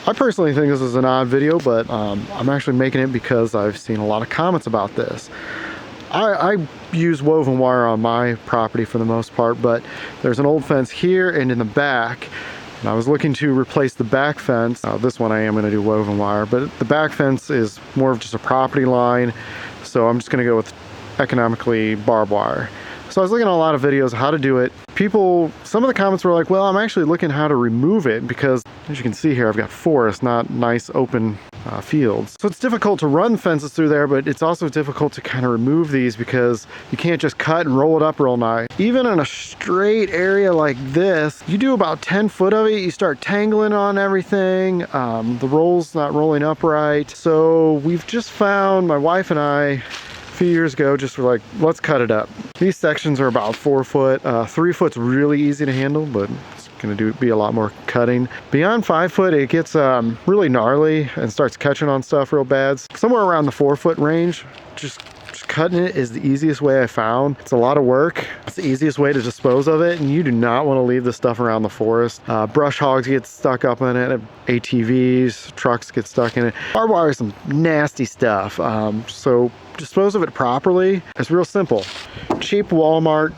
I personally think this is an odd video, but I'm actually making it because I've seen a lot of comments about this. I use woven wire on my property for the most part, but there's an old fence here and in the back. And I was looking to replace the back fence. This one I am going to do woven wire, but the back fence is more of just a property line. So I'm just going to go with economically barbed wire. So I was looking at a lot of videos how to do it. Some of the comments were like, well, I'm actually looking how to remove it because as you can see here, I've got forest, not nice open fields. So it's difficult to run fences through there, but it's also difficult to kind of remove these because you can't just cut and roll it up real nice. Even in a straight area like this, you do about 10 foot of it, you start tangling on everything. The roll's not rolling up right. So we've just found, my wife and I, a few years ago, just were like, let's cut it up. These sections are about 4 foot. 3 foot's really easy to handle, but it's gonna be a lot more cutting. Beyond 5 foot, it gets really gnarly and starts catching on stuff real bad. Somewhere around the 4 foot range, just cutting it is the easiest way I found. It's a lot of work. It's the easiest way to dispose of it, and you do not want to leave this stuff around the forest. Brush hogs get stuck up in it, ATVs, trucks get stuck in it. Barbed wire is some nasty stuff. So dispose of it properly. It's real simple. Cheap Walmart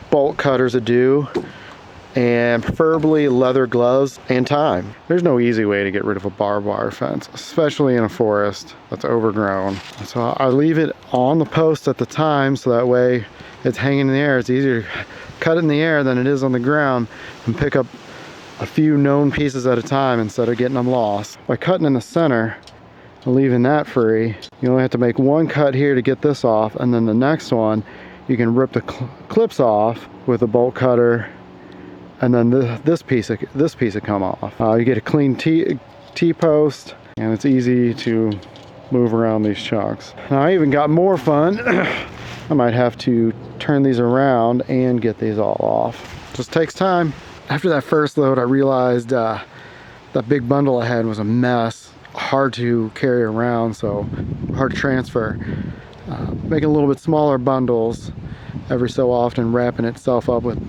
bolt cutters would do, and preferably leather gloves and time. There's no easy way to get rid of a barbed wire fence, especially in a forest that's overgrown. So I leave it on the post at the time so that way it's hanging in the air. It's easier to cut it in the air than it is on the ground and pick up a few known pieces at a time instead of getting them lost. By cutting in the center and leaving that free, you only have to make one cut here to get this off, and then the next one you can rip the clips off with a bolt cutter, and then this piece will come off. You get a clean T-post, and it's easy to move around these chunks. Now I even got more fun. I might have to turn these around and get these all off. Just takes time. After that first load, I realized that big bundle I had was a mess. Hard to carry around, so hard to transfer. Making a little bit smaller bundles every so often, wrapping itself up with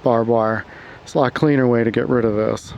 barbed wire. It's a lot cleaner way to get rid of this.